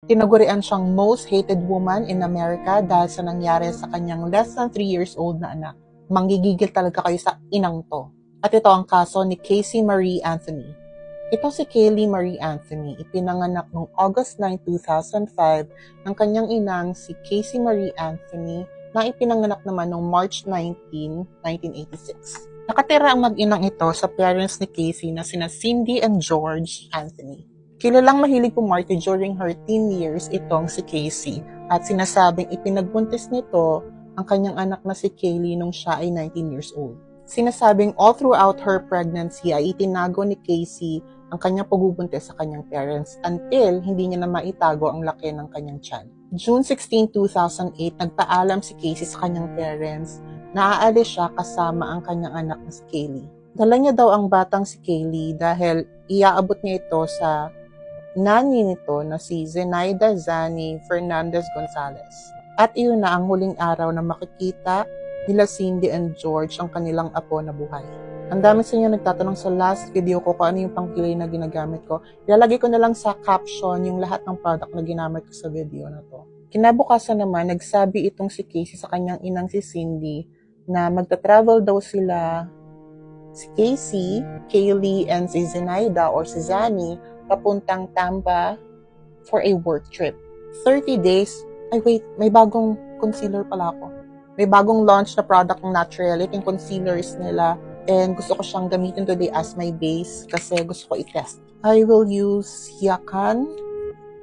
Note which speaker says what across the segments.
Speaker 1: Tinagurian siyang most hated woman in America dahil sa nangyari sa kanyang less than 3 years old na anak. Manggigigil talaga kayo sa inang to. At ito ang kaso ni Casey Marie Anthony. Ito si Kaylee Marie Anthony, ipinanganak noong August 9, 2005 ng kanyang inang si Casey Marie Anthony na ipinanganak naman noong March 19, 1986. Nakatira ang mag-inang ito sa parents ni Casey na sina Cindy and George Anthony. Kilalang mahilig pumarty during her teen years itong si Casey at sinasabing ipinagbuntis nito ang kanyang anak na si Kaylee nung siya ay 19 years old. Sinasabing all throughout her pregnancy ay itinago ni Casey ang kanyang pagbubuntis sa kanyang parents until hindi niya na maitago ang laki ng kanyang tiyan. June 16, 2008, nagpaalam si Casey sa kanyang parents na aalis siya kasama ang kanyang anak na si Kaylee. Dala niya daw ang batang si Kaylee dahil iaabot niya ito sa nanny nito na si Zenaida Zani Fernandez Gonzalez. At iyon na ang huling araw na makikita nila Cindy and George ang kanilang apo na buhay. Ang dami sa inyo nagtatanong sa last video ko kung ano yung pangkilay na ginagamit ko. Ilalagay ko na lang sa caption yung lahat ng product na ginamit ko sa video na to. Kinabukasan naman, nagsabi itong si Casey sa kanyang inang si Cindy na magta-travel daw sila si Casey, Kaylee, and si Zenaida or si Zani papuntang Tampa for a work trip. 30 days, may bagong concealer pala ako. May bagong launch na product ng Naturalite, yung concealers nila. And gusto ko siyang gamitin today as my base kasi gusto ko i-test. I will use Yakan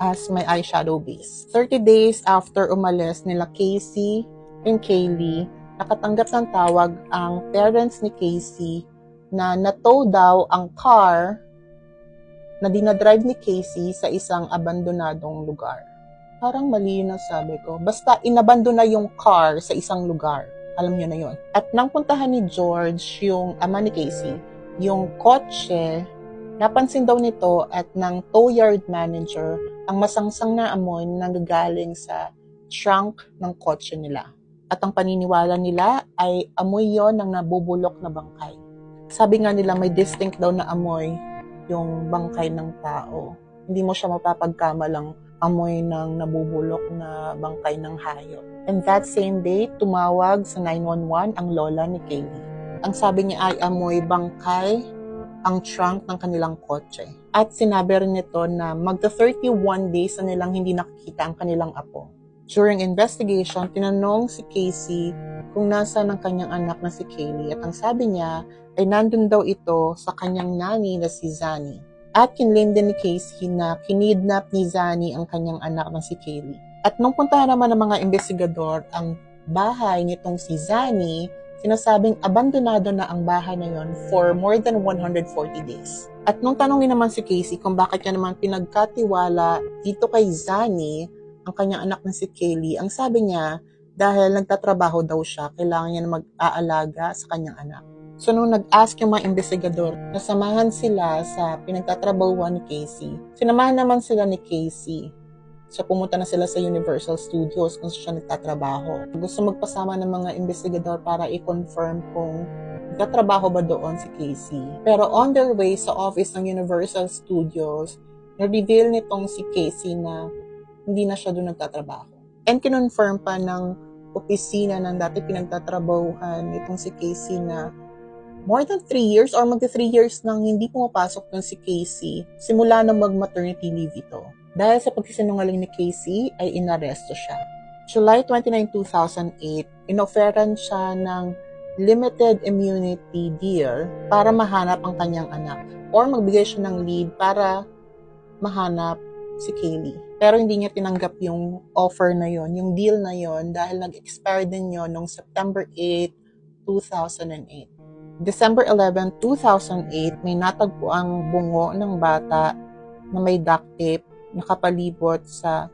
Speaker 1: as my eyeshadow base. 30 days after umalis nila Casey and Kaylee, nakatanggap ng tawag ang parents ni Casey na na-tow daw ang car na dinadrive ni Casey sa isang abandonadong lugar. Parang mali yun ang sabi ko. Basta inabandona yung car sa isang lugar. Alam niyo na yun. At nang puntahan ni George, yung ama ni Casey, yung kotse, napansin daw nito at ng tow yard manager ang masangsang na amoy na nanggagaling sa trunk ng kotse nila. At ang paniniwala nila ay amoy yon ng nabubulok na bangkay. Sabi nga nila may distinct daw na amoy yung bangkay ng tao. Hindi mo siya mapapagkamalang amoy ng nabubulok na bangkay ng hayop. And that same day, tumawag sa 911 ang lola ni Kaylee. Ang sabi niya ay amoy bangkay ang trunk ng kanilang kotse. At sinabi rin nito na magta-31 days na nilang hindi nakikita ang kanilang apo. During investigation, tinanong si Casey kung nasaan ang kanyang anak na si Kaylee at ang sabi niya ay nandun daw ito sa kanyang nanny na si Zani. At kinlaim din ni Casey na kinidnap ni Zani ang kanyang anak na si Kaylee. At nung puntahan naman ng mga investigador ang bahay nitong si Zani, sinasabing abandonado na ang bahay na yon for more than 140 days. At nung tanongin naman si Casey kung bakit niya naman pinagkatiwala dito kay Zani ang kanyang anak na si Kaylee, ang sabi niya dahil nagtatrabaho daw siya, kailangan niya na mag-aalaga sa kanyang anak. So nung nag-ask yung mga investigador, nasamahan sila sa pinagtatrabahuan ni Casey. Sinamahan naman sila ni Casey. So pumunta na sila sa Universal Studios kung siya nagtatrabaho. Gusto magpasama ng mga investigador para i-confirm kung nagtatrabaho ba doon si Casey. Pero on their way sa office ng Universal Studios, na-reveal nitong si Casey na hindi na siya doon nagtatrabaho. And kinonfirm pa ng opisina ng dati pinagtatrabahuhan nitong si Casey na more than 3 years or magti 3 years nang hindi pumapasok dun si Casey simula na mag-maternity leave ito. Dahil sa pagsisinungaling ni Casey ay inaresto siya. July 29, 2008, inoferan siya ng limited immunity deal para mahanap ang kanyang anak or magbigay siya ng lead para mahanap si Kaylee. Pero hindi niya tinanggap yung offer na yon, yung deal na yon dahil nag-expire din yon noong September 8, 2008. December 11, 2008, may natagpo ang bungo ng bata na may duct tape nakapalibot sa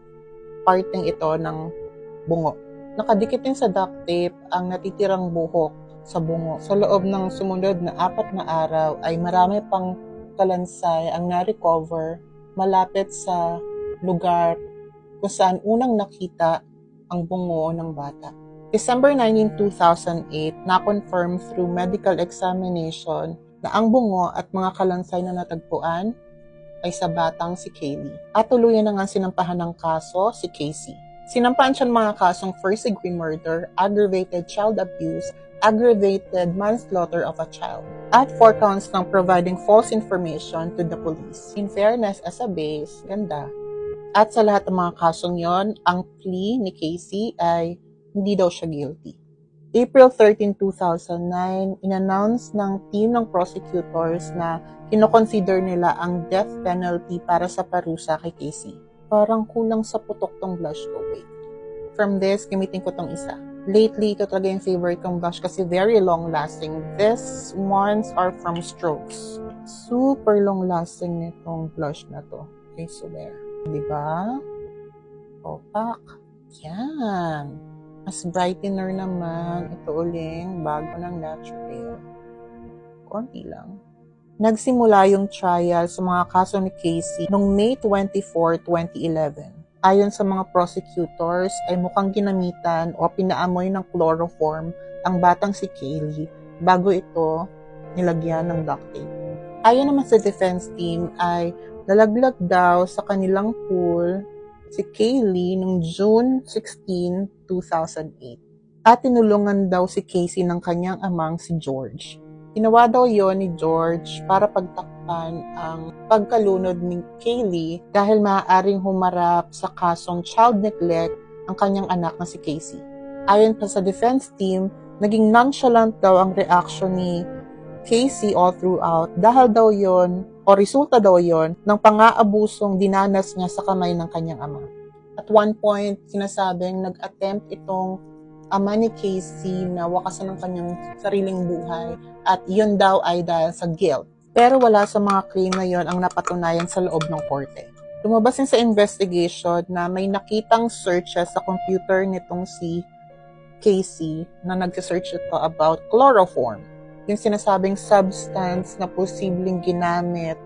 Speaker 1: parting ito ng bungo. Nakadikit din sa duct tape ang natitirang buhok sa bungo. Sa loob ng sumunod na 4 na araw ay marami pang kalansay ang na-recover malapit sa lugar kung saan unang nakita ang bungo ng bata. December 19, 2008, na-confirm through medical examination na ang bungo at mga kalansay na natagpuan ay sa batang si Kaylee. At tuluyan na nga sinampahan ng kaso si Casey. Sinampahan siya ng mga kasong first-degree murder, aggravated child abuse, aggravated manslaughter of a child, at 4 counts ng providing false information to the police. In fairness, as a base, ganda. At sa lahat ng mga kasong yon, ang plea ni Casey ay hindi daw siya guilty. April 13, 2009, in-announce ng team ng prosecutors na kinoconsider nila ang death penalty para sa parusa kay Casey. Parang kulang sa putok tong blush ko. Wait. From this, gamitin ko tong isa. Lately, ito talaga yung favorite kong blush kasi very long-lasting. These ones are from Strokes. Super long-lasting nitong blush na to. I swear. Diba? Opak. Yan. As brightener naman, ito uling bago ng natural. Konti lang. Nagsimula yung trial sa mga kaso ni Casey noong May 24, 2011. Ayon sa mga prosecutors, ay mukhang ginamitan o pinaamoy ng chloroform ang batang si Kaylee bago ito nilagyan ng duct tape. Ayon naman sa defense team ay nalaglag daw sa kanilang pool si Kaylee noong June 16, 2008. At tinulungan daw si Casey ng kanyang amang si George. Ginawa daw yon ni George para pagtakpan ang pagkalunod ni Kaylee dahil maaaring humarap sa kasong child neglect ang kanyang anak na si Casey. Ayon pa sa defense team, naging nonchalant daw ang reaction ni Casey all throughout dahil daw yon o resulta daw yon ng pang-aabusong dinanas niya sa kamay ng kanyang ama. At one point, sinasabing nag-attempt itong ama ni Casey na wakasan ng kanyang sariling buhay at yun daw ay dahil sa guilt. Pero wala sa mga claim na yon ang napatunayan sa loob ng korte. Lumabas din sa investigation na may nakitang searches sa computer nitong si Casey na nag-search ito about chloroform. Yung sinasabing substance na posibleng ginamit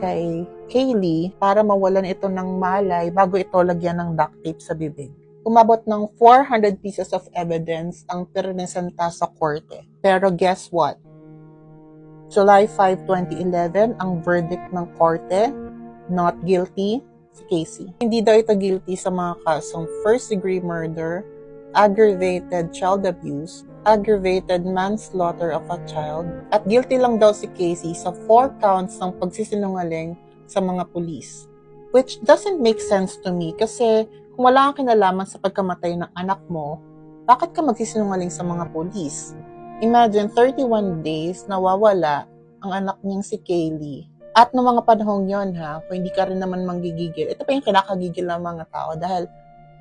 Speaker 1: kay Kaylee para mawalan ito ng malay bago ito lagyan ng duct tape sa bibig. Umabot ng 400 pieces of evidence ang piresenta sa korte. Pero guess what? July 5, 2011, ang verdict ng korte, not guilty si Casey. Hindi daw ito guilty sa mga kasong first-degree murder, aggravated child abuse, aggravated manslaughter of a child, at guilty lang daw si Casey sa 4 counts ng pagsisinungaling sa mga pulis. Which doesn't make sense to me kasi kung wala kang kinalaman sa pagkamatay ng anak mo, bakit ka magsisinungaling sa mga pulis? Imagine 31 days nawawala ang anak niyang si Kaylee. At noong mga panahong yon kung hindi ka rin naman manggigigil, ito pa yung kinakagigil ng mga tao dahil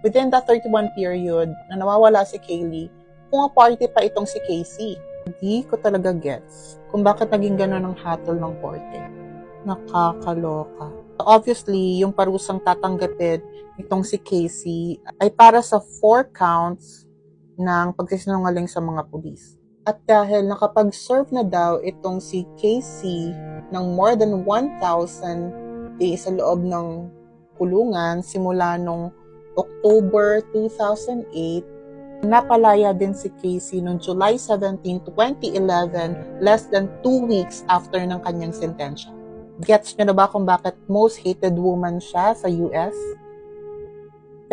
Speaker 1: within that 31 period na nawawala si Kaylee, kung party pa itong si Casey. Hindi ko talaga gets kung bakit naging gano'n ang hatol ng korte. Nakakaloka. Obviously, yung parusang tatanggapin itong si Casey ay para sa 4 counts ng pagsisinungaling sa mga pulis. At dahil nakapag-serve na daw itong si Casey ng more than 1,000 days sa loob ng kulungan simula nung October 2008, napalaya din si Casey noong July 17, 2011, less than 2 weeks after ng kanyang sentensya. Gets nyo na ba kung bakit most hated woman siya sa US?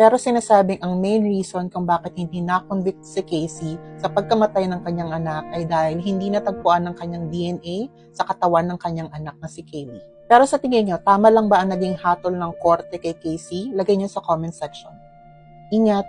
Speaker 1: Pero sinasabing ang main reason kung bakit hindi na-convict si Casey sa pagkamatay ng kanyang anak ay dahil hindi natagpuan ng kanyang DNA sa katawan ng kanyang anak na si Kaylee. Pero sa tingin nyo, tama lang ba ang naging hatol ng korte kay Casey? Lagay nyo sa comment section. Ingat!